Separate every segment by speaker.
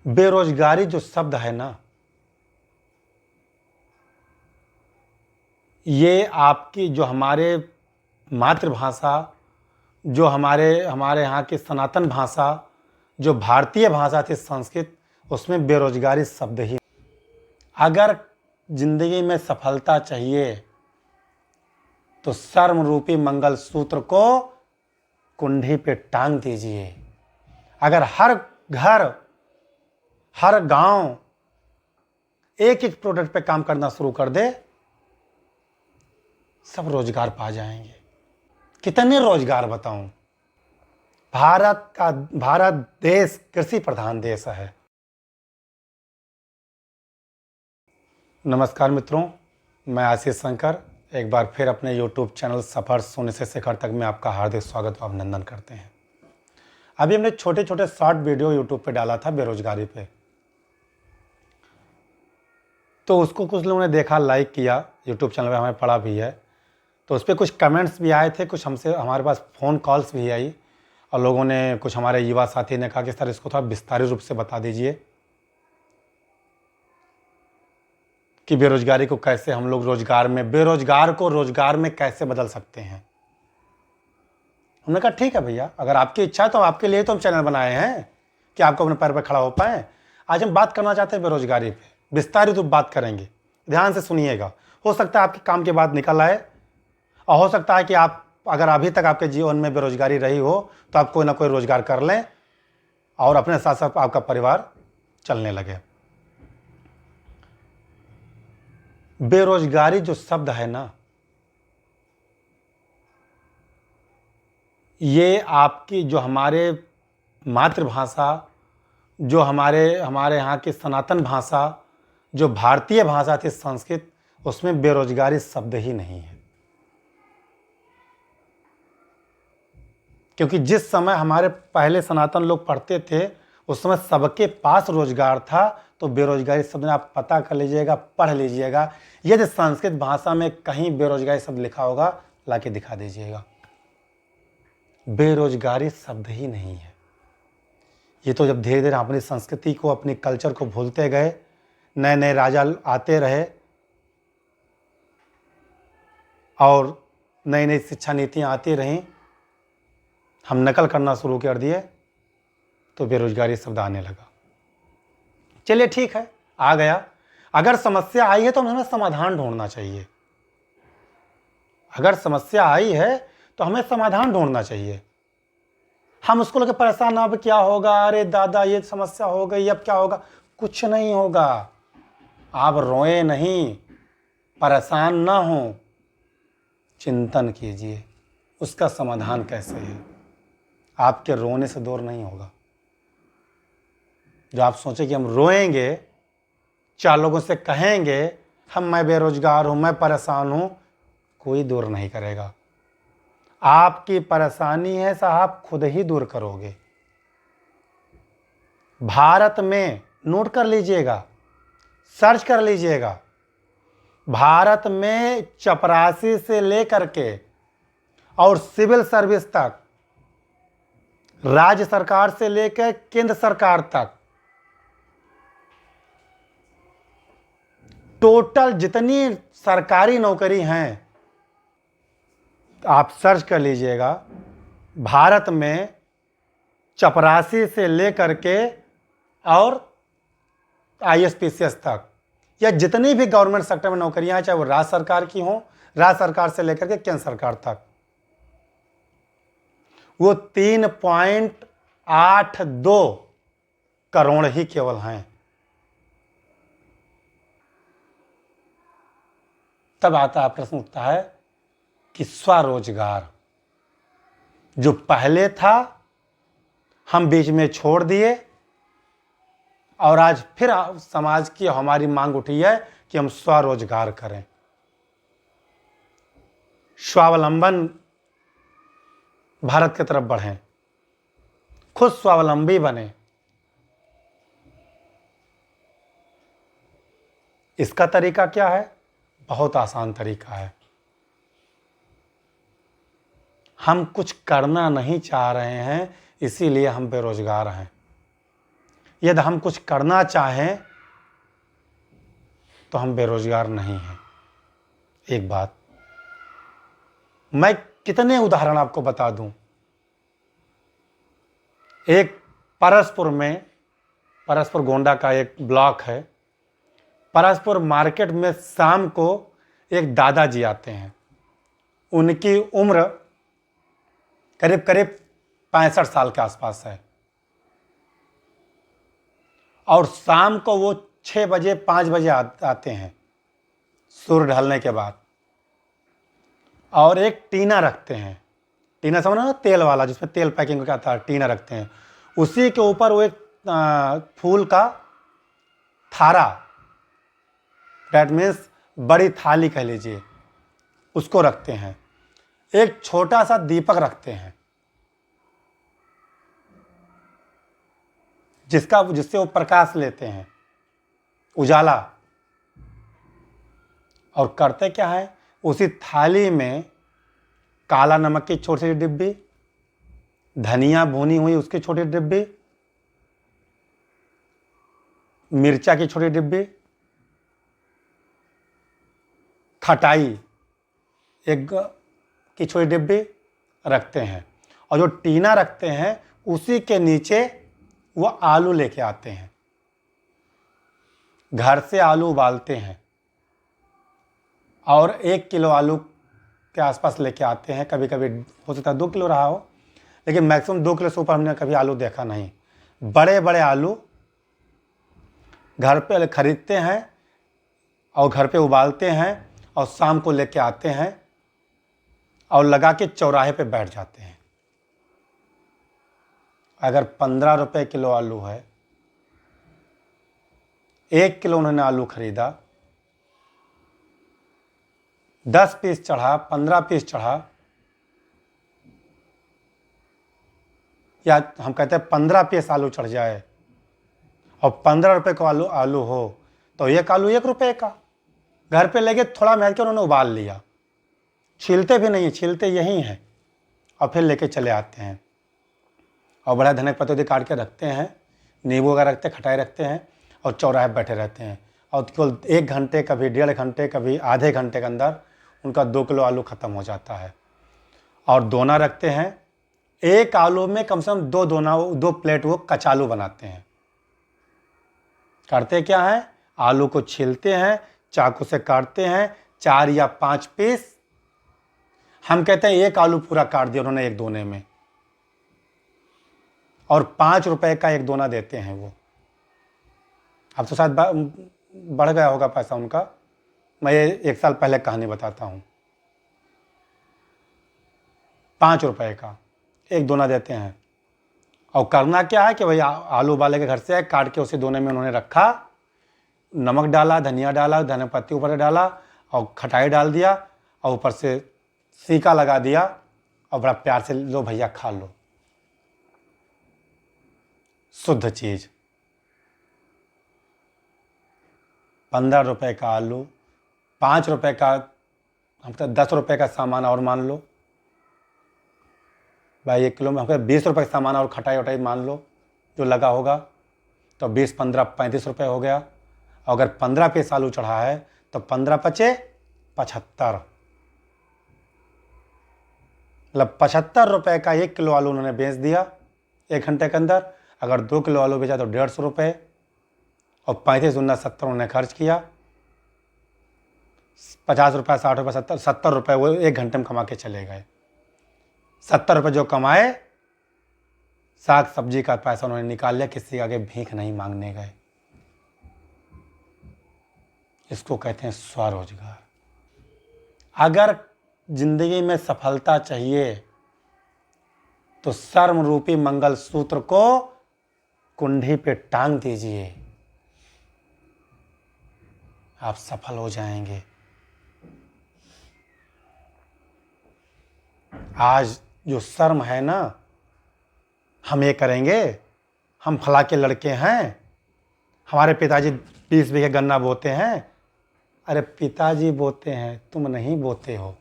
Speaker 1: बेरोजगारी जो शब्द है ना, ये आपकी जो हमारे मातृभाषा, जो हमारे हमारे यहाँ की सनातन भाषा, जो भारतीय भाषा थी संस्कृत, उसमें बेरोजगारी शब्द ही। अगर जिंदगी में सफलता चाहिए तो शर्म रूपी मंगल सूत्र को कुंडी पे टांग दीजिए। अगर हर घर, हर गांव एक एक प्रोडक्ट पे काम करना शुरू कर दे, सब रोजगार पा जाएंगे। कितने रोजगार बताऊं। भारत देश कृषि प्रधान देश है। नमस्कार मित्रों, मैं आशीष शंकर एक बार फिर अपने YouTube चैनल सफर शून्य से शिखर तक में आपका हार्दिक स्वागत व अभिनंदन करते हैं। अभी हमने छोटे छोटे शॉर्ट वीडियो YouTube पे डाला था बेरोजगारी पे, तो उसको कुछ लोगों ने देखा, लाइक किया, YouTube चैनल पे हमें पड़ा भी है, तो उस पर कुछ कमेंट्स भी आए थे, कुछ हमसे हमारे पास फ़ोन कॉल्स भी आई और लोगों ने, कुछ हमारे युवा साथी ने कहा कि सर इसको थोड़ा विस्तारित रूप से बता दीजिए कि बेरोजगारी को कैसे हम लोग बेरोजगार को रोजगार में कैसे बदल सकते हैं। हमने कहा ठीक है भैया, अगर आपकी इच्छा है तो आपके लिए तो हम चैनल बनाए हैं कि आपको अपने पैर पर खड़ा हो पाए। आज हम बात करना चाहते हैं बेरोजगारी पे, विस्तारित रूप बात करेंगे। ध्यान से सुनिएगा, हो सकता है आपके काम की बात निकल आए और हो सकता है कि आप, अगर अभी तक आपके जीवन में बेरोजगारी रही हो तो आप कोई ना कोई रोजगार कर लें और अपने साथ साथ आपका परिवार चलने लगे। बेरोजगारी जो शब्द है ना, ये आपकी जो हमारे मातृभाषा, जो हमारे यहाँ की सनातन भाषा, जो भारतीय भाषा थी संस्कृत, उसमें बेरोजगारी शब्द ही नहीं है। क्योंकि जिस समय हमारे पहले सनातन लोग पढ़ते थे उस समय सबके पास रोजगार था, तो बेरोजगारी शब्द आप पता कर लीजिएगा, पढ़ लीजिएगा। यदि संस्कृत भाषा में कहीं बेरोजगारी शब्द लिखा होगा, लाके दिखा दीजिएगा। बेरोजगारी शब्द ही नहीं है। ये तो जब धीरे धीरे अपनी संस्कृति को, अपनी कल्चर को भूलते गए, नए नए राजा आते रहे और नई नई शिक्षा नीतियाँ आती रहीं, हम नकल करना शुरू कर दिए तो बेरोजगारी शब्द आने लगा। चलिए ठीक है, आ गया। अगर समस्या आई है तो हमें समाधान ढूंढना चाहिए। अगर समस्या आई है तो हमें समाधान ढूंढना चाहिए। हम उसको लेकर परेशान ना, अब क्या होगा, अरे दादा ये समस्या हो गई, अब क्या होगा। कुछ नहीं होगा। आप रोए नहीं, परेशान ना हो, चिंतन कीजिए उसका समाधान कैसे है। आपके रोने से दूर नहीं होगा। जो आप सोचे कि हम रोएंगे, चार लोगों से कहेंगे मैं बेरोजगार हूं, मैं परेशान हूं, कोई दूर नहीं करेगा। आपकी परेशानी है साहब, खुद ही दूर करोगे। भारत में, नोट कर लीजिएगा, सर्च कर लीजिएगा, भारत में चपरासी से लेकर के और सिविल सर्विस तक, राज्य सरकार से लेकर केंद्र सरकार तक, टोटल जितनी सरकारी नौकरी हैं, आप सर्च कर लीजिएगा। भारत में चपरासी से लेकर के और ISPCS तक, या जितनी भी गवर्नमेंट सेक्टर में नौकरियां हैं, चाहे वो राज्य सरकार की हों, राज्य सरकार से लेकर के केंद्र सरकार तक, वो 3.82 करोड़ ही केवल हैं। तब आता प्रश्न उठता है कि स्वरोजगार जो पहले था हम बीच में छोड़ दिए और आज फिर समाज की हमारी मांग उठी है कि हम स्वरोजगार करें, स्वावलंबन भारत की तरफ बढ़ें, खुद स्वावलंबी बने। इसका तरीका क्या है? बहुत आसान तरीका है। हम कुछ करना नहीं चाह रहे हैं, इसीलिए हम बेरोजगार हैं। यदि हम कुछ करना चाहें तो हम बेरोजगार नहीं हैं। एक बात मैं कितने उदाहरण आपको बता दूं। एक परसपुर गोंडा का एक ब्लॉक है। परसपुर मार्केट में शाम को एक दादाजी आते हैं। उनकी उम्र करीब करीब 65 साल के आसपास है और शाम को वो 6 बजे 5 बजे आते हैं सूर्य ढलने के बाद, और एक टीना रखते हैं। टीना समझना, तेल वाला जिसमें तेल पैकिंग का आता है, टीना रखते हैं। उसी के ऊपर वो एक फूल का थारा, डैट मीन्स बड़ी थाली कह लीजिए, उसको रखते हैं। एक छोटा सा दीपक रखते हैं जिससे वो प्रकाश लेते हैं, उजाला। और करते क्या है, उसी थाली में काला नमक की छोटी सी डिब्बी, धनिया भुनी हुई उसकी छोटी डिब्बी, मिर्चा की छोटी डिब्बी, खटाई एक की छोटी डिब्बी रखते हैं। और जो टीना रखते हैं उसी के नीचे वो आलू लेके आते हैं। घर से आलू उबालते हैं और 1 किलो आलू के आसपास लेके आते हैं। कभी कभी हो सकता है 2 किलो रहा हो, लेकिन मैक्सिमम 2 किलो से ऊपर हमने कभी आलू देखा नहीं। बड़े बड़े आलू घर पे खरीदते हैं और घर पे उबालते हैं और शाम को लेके आते हैं और लगा के चौराहे पे बैठ जाते हैं। अगर 15 रुपए किलो आलू है, 1 किलो उन्होंने आलू खरीदा, 10 पीस चढ़ा, 15 पीस चढ़ा, या हम कहते हैं 15 पीस आलू चढ़ जाए और 15 रुपए का आलू हो तो एक आलू 1 रुपए का। घर पे लेके थोड़ा महल के उन्होंने उबाल लिया, छीलते भी नहीं, छीलते यही हैं और फिर लेके चले आते हैं। और बड़ा धनिया पत्ते काट के रखते हैं, नींबू वगैरह रखते हैं, खटाई रखते हैं और चौराहे बैठे रहते हैं। और केवल 1 घंटे, कभी 1.5 घंटे, कभी आधे घंटे के अंदर उनका 2 किलो आलू ख़त्म हो जाता है। और दोना रखते हैं, एक आलू में कम से कम 2 प्लेट वो कचालू बनाते हैं। करते क्या है, आलू को छीलते हैं, चाकू से काटते हैं 4 या 5 पीस। हम कहते हैं 1 आलू पूरा काट दिया उन्होंने एक दोने में, और 5 रुपए का एक दोना देते हैं वो। अब तो शायद बढ़ गया होगा पैसा उनका, मैं ये 1 साल पहले कहानी बताता हूँ। 5 रुपए का एक दोना देते हैं। और करना क्या है कि भाई आलू उबाले के घर से आए, काट के उसी दोने में उन्होंने रखा, नमक डाला, धनिया डाला, धनिया पत्ती ऊपर डाला और खटाई डाल दिया और ऊपर से सीका लगा दिया और बड़ा प्यार से, लो भैया खा लो। शुद्ध चीज। 15 रुपए का आलू, 5 रुपए का, हम तो 10 रुपए का सामान और मान लो भाई, 1 किलो में हमको 20 रुपए का सामान और खटाई वटाई मान लो जो लगा होगा, तो 20, 15, 35 रुपए हो गया। अगर 15 पीस आलू चढ़ा है तो 15 पचे 75, मतलब 75 रुपए का 1 किलो आलू उन्होंने बेच दिया 1 घंटे के अंदर। अगर 2 किलो आलू बेचा तो 150 रुपये, और 35 दूना 70 उन्होंने खर्च किया। 50 रुपये, 60 रुपये, 70 रुपये वो 1 घंटे में कमा के चले गए। 70 रुपये जो कमाए, साग सब्जी का पैसा उन्होंने निकाल लिया, किसी आगे भीख नहीं मांगने गए। इसको कहते हैं स्वरोजगार। अगर जिंदगी में सफलता चाहिए तो शर्म रूपी मंगलसूत्र को कुंडी पे टांग दीजिए, आप सफल हो जाएंगे। आज जो शर्म है ना, हम ये करेंगे, हम फला के लड़के हैं, हमारे पिताजी 20 बीघे गन्ना बोते हैं। अरे पिताजी बोते हैं, तुम नहीं बोते हो।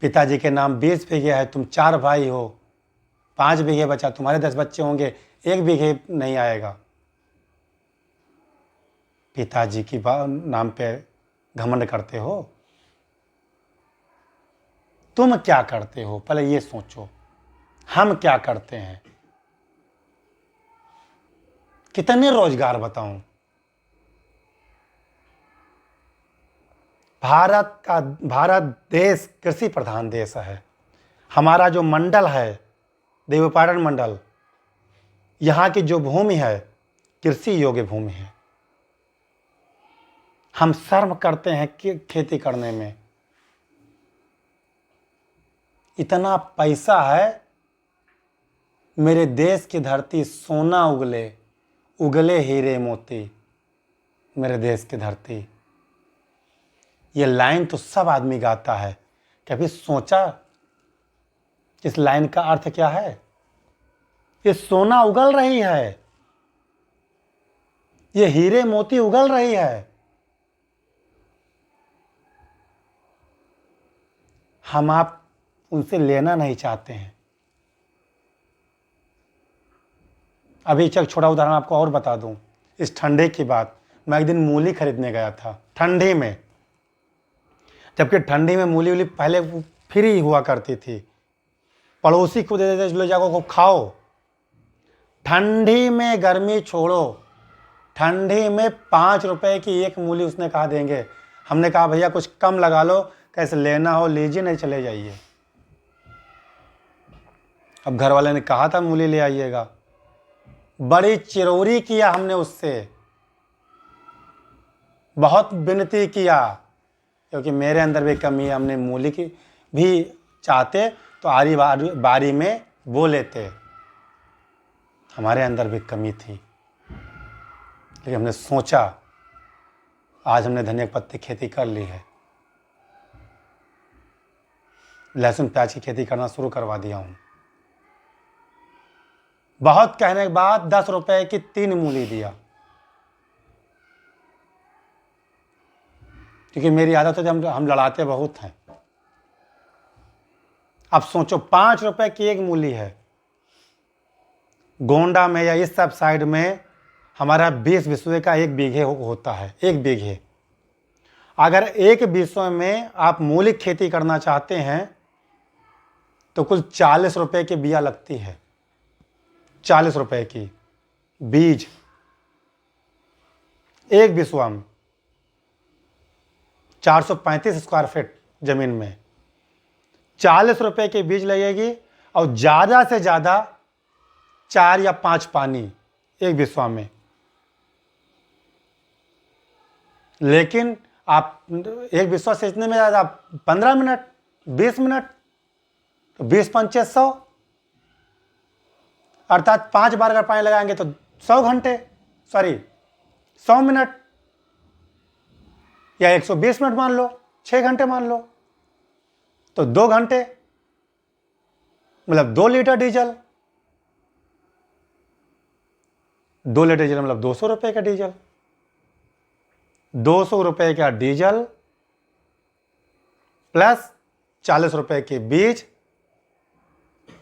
Speaker 1: पिताजी के नाम 20 बीघे है, तुम 4 भाई हो, 5 बीघे बचा, तुम्हारे 10 बच्चे होंगे, 1 बीघे नहीं आएगा। पिताजी की नाम पे घमंड करते हो। तुम क्या करते हो पहले ये सोचो, हम क्या करते हैं। कितने रोजगार बताऊं। भारत देश कृषि प्रधान देश है। हमारा जो मंडल है, देवपाटन मंडल, यहाँ की जो भूमि है कृषि योग्य भूमि है। हम शर्म करते हैं कि खेती करने में। इतना पैसा है, मेरे देश की धरती सोना उगले, उगले हीरे मोती, मेरे देश की धरती। ये लाइन तो सब आदमी गाता है। कभी सोचा इस लाइन का अर्थ क्या है। ये सोना उगल रही है, ये हीरे मोती उगल रही है। हम आप उनसे लेना नहीं चाहते हैं। अभी एक छोटा उदाहरण आपको और बता दूं। इस ठंडे की बात, मैं एक दिन मूली खरीदने गया था ठंडी में, जबकि ठंडी में मूली वूली पहले फ्री हुआ करती थी, पड़ोसी को दे देते, ले जाओ खाओ। ठंडी में गर्मी छोड़ो, ठंडी में 5 रुपए की एक मूली उसने कहा देंगे। हमने कहा भैया कुछ कम लगा लो, कैसे लेना हो लीजिए, नहीं चले जाइए। अब घर वाले ने कहा था मूली ले आइएगा, बड़ी चिरौरी किया हमने उससे, बहुत विनती किया, क्योंकि मेरे अंदर भी कमी है। हमने मूली की भी चाहते तो आरी बारी में बो लेते, हमारे अंदर भी कमी थी। लेकिन हमने सोचा, आज हमने धनिया पत्ती खेती कर ली है, लहसुन प्याज की खेती करना शुरू करवा दिया हूं। बहुत कहने के बाद 10 रुपए की 3 मूली दिया, क्योंकि मेरी आदत है, हम लड़ाते बहुत हैं। अब सोचो 5 रुपए की एक मूली है। गोंडा में या इस सब साइड में हमारा 20 बिस्वे का 1 बीघे होता है। 1 बीघे, अगर 1 बिस्वे में आप मूली खेती करना चाहते हैं तो कुल 40 रुपए की बिया लगती है। 40 रुपए की बीज, 1 बिस्वा में 435 स्क्वायर फीट जमीन में 40 रुपए के बीज लगेगी, और ज़्यादा से ज़्यादा 4 या 5 पानी 1 बिस्वा में। लेकिन आप 1 बिस्वा सींचने में ज़्यादा 15 मिनट, 20 मिनट, तो 20 पंचे 100, अर्थात 5 बार अगर पानी लगाएंगे तो 100 घंटे, 100 मिनट, या 120 मिनट मान लो, 6 घंटे मान लो, तो 2 घंटे, मतलब 2 लीटर डीजल। 2 लीटर डीजल मतलब 200 रुपए का डीजल। 200 रुपए का डीजल प्लस 40 रुपए के बीज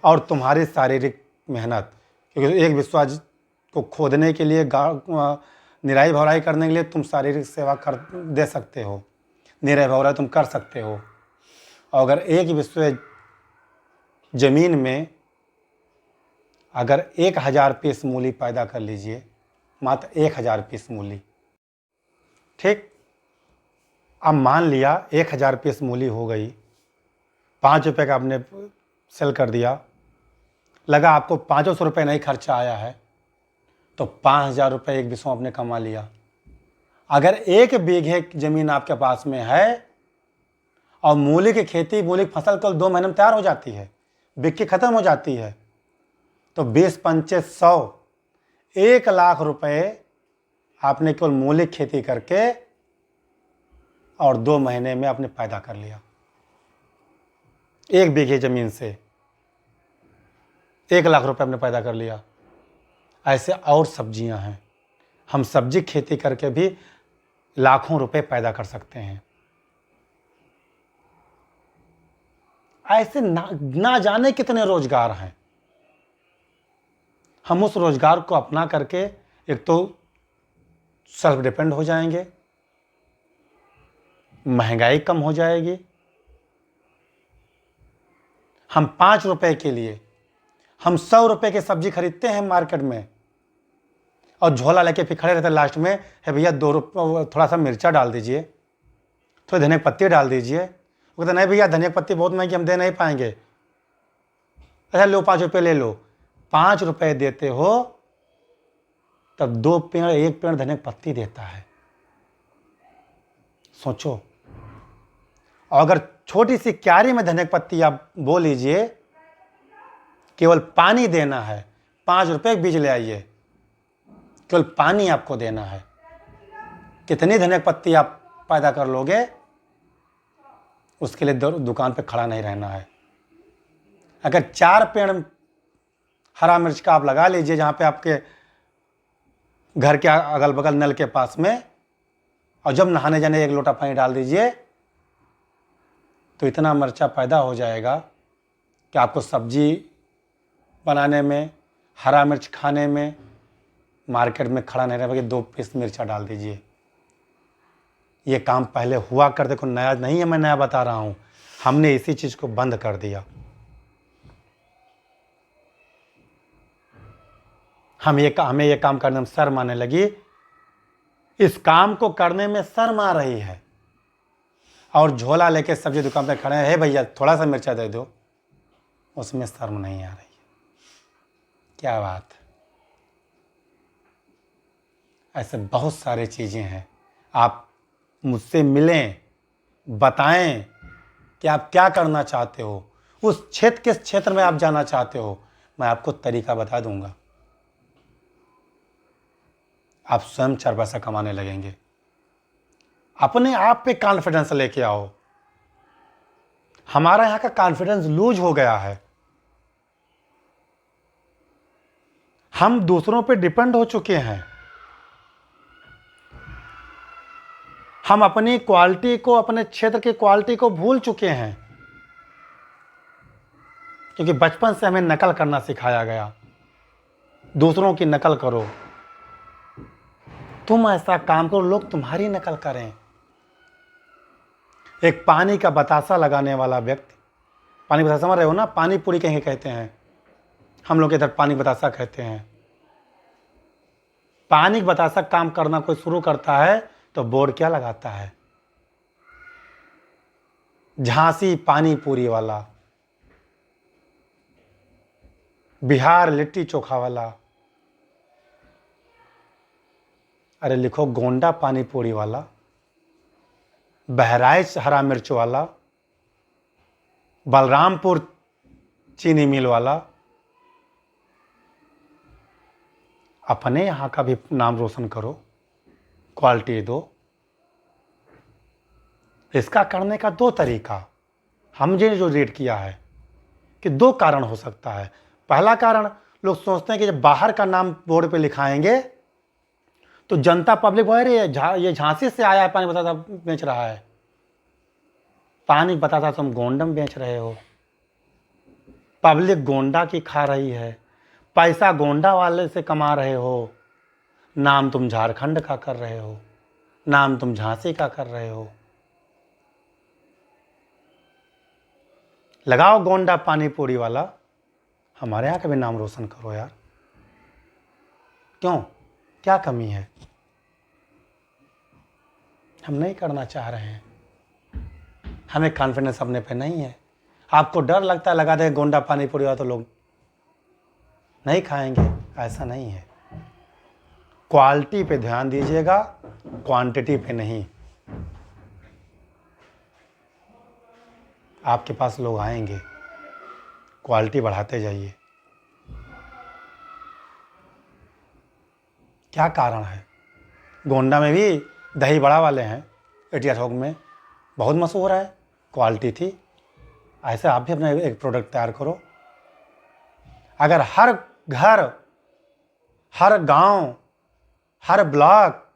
Speaker 1: और तुम्हारी शारीरिक मेहनत, क्योंकि 1 विश्वास को खोदने के लिए, निराई भराई करने के लिए तुम शारीरिक सेवा कर दे सकते हो, निराई भराई तुम कर सकते हो। और अगर 1 विश्व जमीन में अगर 1000 पीस मूली पैदा कर लीजिए, मात्र 1000 पीस मूली, ठीक। अब मान लिया 1000 पीस मूली हो गई, 5 रुपए का आपने सेल कर दिया, लगा आपको 500 रुपये नहीं खर्चा आया है, तो 5000 रुपये 1 बिस्वा आपने कमा लिया। अगर 1 बीघे जमीन आपके पास में है और मूली की खेती, मूली की फसल कल 2 महीने में तैयार हो जाती है, बिक के खत्म हो जाती है, तो 20 पंचे 100, 1 लाख रुपए आपने केवल मूली की खेती करके और 2 महीने में आपने पैदा कर लिया। 1 बीघे जमीन से 1 लाख रुपए आपने पैदा कर लिया। ऐसे और सब्जियां हैं, हम सब्जी खेती करके भी लाखों रुपए पैदा कर सकते हैं। ऐसे ना जाने कितने रोजगार हैं। हम उस रोजगार को अपना करके एक तो सेल्फ डिपेंड हो जाएंगे, महंगाई कम हो जाएगी। हम 5 रुपए के लिए हम 100 रुपए की सब्जी खरीदते हैं मार्केट में और झोला लेके फिर खड़े रहते हैं लास्ट में, है भैया 2 रुपये थोड़ा सा मिर्चा डाल दीजिए, थोड़ी धनिया पत्ती डाल दीजिए। वो कहते नहीं भैया धनिया पत्ती बहुत महंगी, हम दे नहीं पाएंगे। अच्छा लो 5 रुपये ले लो। 5 रुपये देते हो तब 2 पेड़ 1 पेड़ धनिया पत्ती देता है। सोचो, और अगर छोटी सी क्यारी में धनिया पत्ती आप बो लीजिए, केवल पानी देना है, 5 रुपये के बीज ले आइए, केवल पानी आपको देना है, कितनी धनिया पत्ती आप पैदा कर लोगे, उसके लिए दुकान पे खड़ा नहीं रहना है। अगर 4 पेड़ हरा मिर्च का आप लगा लीजिए जहाँ पे आपके घर के अगल बगल नल के पास में, और जब नहाने जाने 1 लोटा पानी डाल दीजिए, तो इतना मिर्चा पैदा हो जाएगा कि आपको सब्जी बनाने में, हरा मिर्च खाने में मार्केट में खड़ा नहीं रहेगा कि 2 पीस मिर्चा डाल दीजिए। ये काम पहले हुआ करते, को नया नहीं है, मैं नया बता रहा हूँ। हमने इसी चीज़ को बंद कर दिया। हमें ये काम करने में शर्म आने लगी। इस काम को करने में शर्म आ रही है और झोला लेके सब्जी दुकान पे खड़े हैं, भैया थोड़ा सा मिर्चा दे दो, उसमें शर्म नहीं आ रही है। क्या बात। ऐसे बहुत सारी चीज़ें हैं। आप मुझसे मिलें, बताएं कि आप क्या करना चाहते हो, उस क्षेत्र किस क्षेत्र में आप जाना चाहते हो, मैं आपको तरीका बता दूंगा। आप स्वयं 4 पैसा कमाने लगेंगे। अपने आप पे कॉन्फिडेंस लेके आओ। हमारा यहाँ का कॉन्फिडेंस लूज हो गया है। हम दूसरों पे डिपेंड हो चुके हैं। हम अपनी क्वालिटी को, अपने क्षेत्र की क्वालिटी को भूल चुके हैं, क्योंकि बचपन से हमें नकल करना सिखाया गया। दूसरों की नकल करो, तुम ऐसा काम करो, लोग तुम्हारी नकल करें। एक पानी का बतासा लगाने वाला व्यक्ति, पानी बतासा समझ रहे हो ना, पानी पूरी कहीं कहते हैं, हम लोग इधर पानी बतासा कहते हैं। पानी बतासा काम करना कोई शुरू करता है तो बोर्ड क्या लगाता है, झांसी पानी पूरी वाला, बिहार लिट्टी चोखा वाला। अरे लिखो गोंडा पानी पूरी वाला, बहराइच हरा मिर्च वाला, बलरामपुर चीनी मिल वाला। अपने यहाँ का भी नाम रोशन करो, क्वालिटी दो। इसका करने का 2 तरीका हमने जो रेट किया है कि 2 कारण हो सकता है। पहला कारण, लोग सोचते हैं कि जब बाहर का नाम बोर्ड पे लिखाएंगे तो जनता पब्लिक बोले रे ये झांसी से आया है, पानी बतासा बेच रहा है, पानी बतासा तुम गोंडम बेच रहे हो। पब्लिक गोंडा की खा रही है, पैसा गोंडा वाले से कमा रहे हो, नाम तुम झारखंड का कर रहे हो, नाम तुम झांसी का कर रहे हो। लगाओ गोंडा पानी पूरी वाला, हमारे यहाँ का भी नाम रोशन करो यार। क्यों, क्या कमी है? हम नहीं करना चाह रहे हैं, हमें कॉन्फिडेंस अपने पे नहीं है। आपको डर लगता है लगा दे गोंडा पानी पूरी वाला तो लोग नहीं खाएंगे, ऐसा नहीं है। क्वालिटी पे ध्यान दीजिएगा, क्वांटिटी पे नहीं। आपके पास लोग आएंगे, क्वालिटी बढ़ाते जाइए। क्या कारण है? गोंडा में भी दही बड़ा वाले हैं, एटिया थोक में बहुत मशहूर है, क्वालिटी थी। ऐसे आप भी अपना एक प्रोडक्ट तैयार करो। अगर हर घर, हर गांव, हर ब्लॉक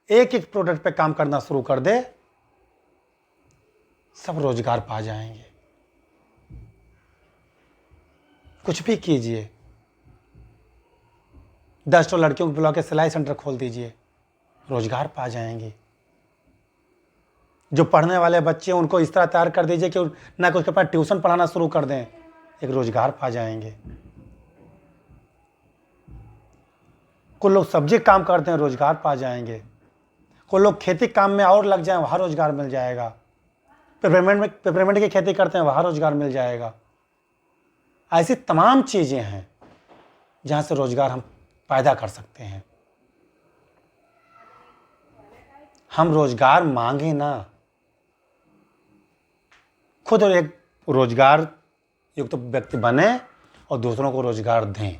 Speaker 1: एक एक प्रोडक्ट पे काम करना शुरू कर दे, सब रोजगार पा जाएंगे। कुछ भी कीजिए, 10 तो लड़कियों को बुला के सिलाई सेंटर खोल दीजिए, रोजगार पा जाएंगी। जो पढ़ने वाले बच्चे हैं उनको इस तरह तैयार कर दीजिए कि ना कि उसके पास ट्यूशन पढ़ाना शुरू कर दें, एक रोजगार पा जाएंगे। कुछ लोग सब्जी काम करते हैं, रोजगार पा जाएंगे। कुछ लोग खेती काम में और लग जाएं, वहाँ रोजगार मिल जाएगा। पेपरमेंट की खेती करते हैं, वहाँ रोजगार मिल जाएगा। ऐसी तमाम चीज़ें हैं जहाँ से रोजगार हम पैदा कर सकते हैं। हम रोजगार मांगे ना, खुद एक रोजगार युक्त व्यक्ति बने और दूसरों को रोजगार दें।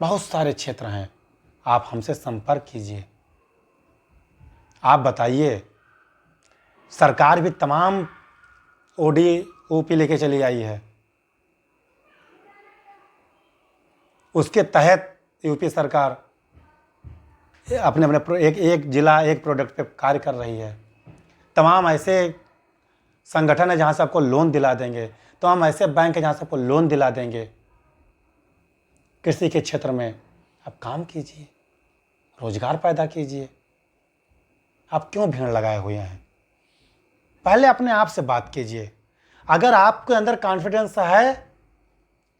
Speaker 1: बहुत सारे क्षेत्र हैं, आप हमसे संपर्क कीजिए। आप बताइए, सरकार भी तमाम ओडी ओपी लेके चली आई है, उसके तहत यूपी सरकार अपने अपने एक जिला एक प्रोडक्ट पे कार्य कर रही है। तमाम ऐसे संगठन है जहाँ से आपको लोन दिला देंगे, तमाम ऐसे बैंक है जहाँ से आपको लोन दिला देंगे। कृषि के क्षेत्र में आप काम कीजिए, रोजगार पैदा कीजिए। आप क्यों भीड़ लगाए हुए हैं? पहले अपने आप से बात कीजिए। अगर आपके अंदर कॉन्फिडेंस है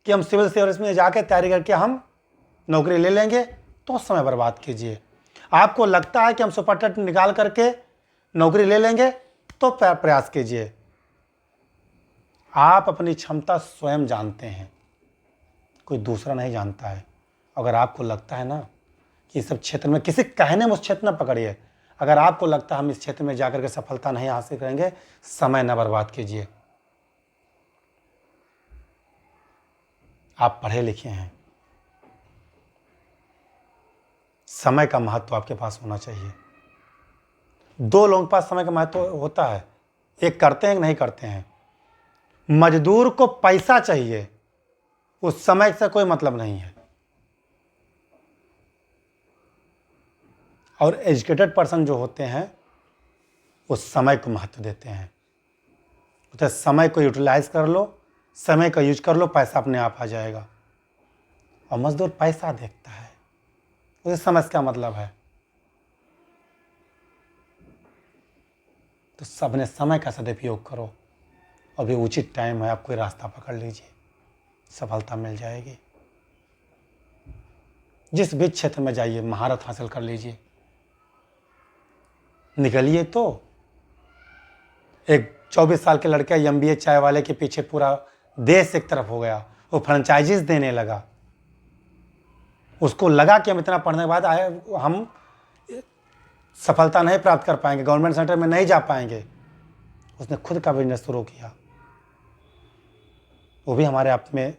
Speaker 1: कि हम सिविल सर्विस में जाके तैयारी करके हम नौकरी ले लेंगे, तो समय बर्बाद कीजिए। आपको लगता है कि हम सुपर टेट निकाल करके नौकरी ले लेंगे, तो प्रयास कीजिए। आप अपनी क्षमता स्वयं जानते हैं, कोई दूसरा नहीं जानता है। अगर आपको लगता है ना कि इस सब क्षेत्र में, किसी कहने में उस क्षेत्र न पकड़िए। अगर आपको लगता है हम इस क्षेत्र में जाकर के सफलता नहीं हासिल करेंगे, समय न बर्बाद कीजिए। आप पढ़े लिखे हैं, समय का महत्व आपके पास होना चाहिए। दो लोगों के पास समय का महत्व होता है, एक करते हैं, एक नहीं करते हैं। मजदूर को पैसा चाहिए, उस समय से कोई मतलब नहीं है। और एजुकेटेड पर्सन जो होते हैं, उस समय को महत्व देते हैं। तो समय को यूटिलाइज कर लो, समय का यूज कर लो, पैसा अपने आप आ जाएगा। और मजदूर पैसा देखता है, उसे समझ क्या मतलब है। तो सबने समय का सदुपयोग करो। अभी उचित टाइम है, आप कोई रास्ता पकड़ लीजिए, सफलता मिल जाएगी। जिस भी क्षेत्र में जाइए, महारत हासिल कर लीजिए, निकलिए। तो एक 24 साल के लड़का MBA चाय वाले के पीछे पूरा देश एक तरफ हो गया, वो फ्रेंचाइजीज देने लगा। उसको लगा कि हम इतना पढ़ने के बाद हम सफलता नहीं प्राप्त कर पाएंगे, गवर्नमेंट सेक्टर में नहीं जा पाएंगे। उसने खुद का बिजनेस शुरू किया। वो भी हमारे आप में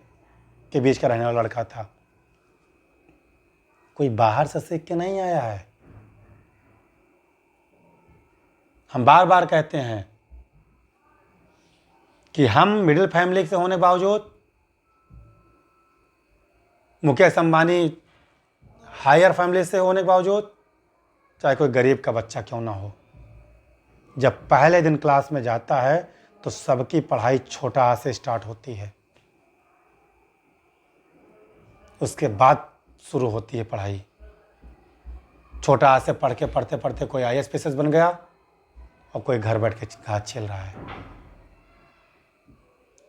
Speaker 1: के बीच का रहने वाला लड़का था, कोई बाहर से सीख के नहीं आया है। हम बार बार कहते हैं कि हम मिडिल फैमिली से होने के बावजूद, मुकेश अंबानी हायर फैमिली से होने के बावजूद, चाहे कोई गरीब का बच्चा क्यों ना हो, जब पहले दिन क्लास में जाता है तो सबकी पढ़ाई छोटा आ से स्टार्ट होती है, उसके बाद शुरू होती है पढ़ाई। छोटा आ से पढ़ के पढ़ते पढ़ते कोई IAS PCS बन गया और कोई घर बैठ के घास छील रहा है।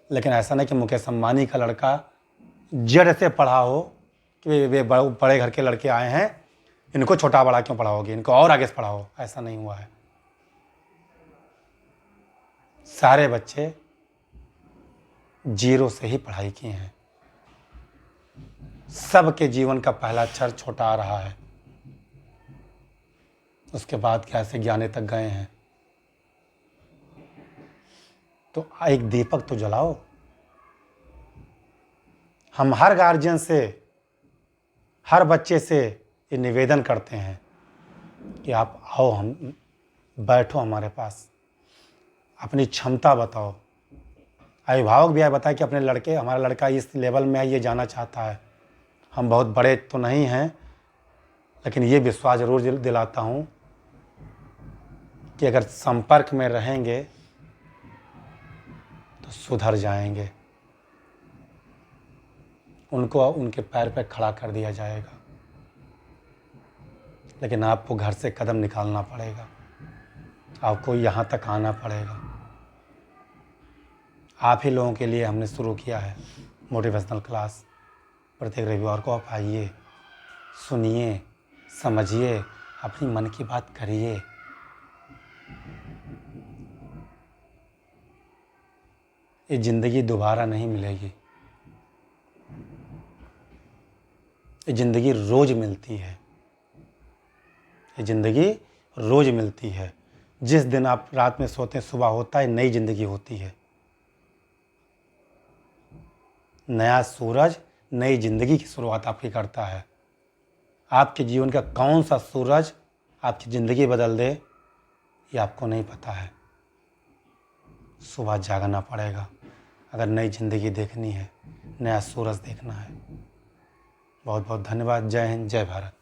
Speaker 1: लेकिन ऐसा नहीं कि मुकेश अंबानी का लड़का जड़ से पढ़ा हो कि वे बड़े घर के लड़के आए हैं, इनको छोटा बड़ा क्यों पढ़ाओगे, इनको और आगे से पढ़ाओ। ऐसा नहीं हुआ है। सारे बच्चे जीरो से ही पढ़ाई किए हैं। सबके जीवन का पहला अक्षर छोटा आ रहा है, उसके बाद कैसे ज्ञानी तक गए हैं। तो एक दीपक तो जलाओ। हम हर गार्जियन से, हर बच्चे से ये निवेदन करते हैं कि आप आओ, हम बैठो हमारे पास, अपनी क्षमता बताओ। अभिभावक भी आए बताए कि अपने लड़के, हमारा लड़का इस लेवल में है, ये जाना चाहता है। हम बहुत बड़े तो नहीं हैं, लेकिन ये विश्वास जरूर दिलाता हूँ कि अगर संपर्क में रहेंगे तो सुधर जाएंगे। उनको उनके पैर पे खड़ा कर दिया जाएगा। लेकिन आपको घर से कदम निकालना पड़ेगा, आपको यहाँ तक आना पड़ेगा। आप ही लोगों के लिए हमने शुरू किया है मोटिवेशनल क्लास। प्रत्येक रविवार को आप आइए, सुनिए, समझिए, अपनी मन की बात करिए। ये ज़िंदगी दोबारा नहीं मिलेगी। ये ज़िंदगी रोज़ मिलती है। ये ज़िंदगी रोज़ मिलती है। जिस दिन आप रात में सोते हैं, सुबह होता है, नई ज़िंदगी होती है। नया सूरज नई ज़िंदगी की शुरुआत आपकी करता है। आपके जीवन का कौन सा सूरज आपकी ज़िंदगी बदल दे, ये आपको नहीं पता है। सुबह जागना पड़ेगा अगर नई ज़िंदगी देखनी है, नया सूरज देखना है। बहुत बहुत धन्यवाद। जय हिंद, जय भारत।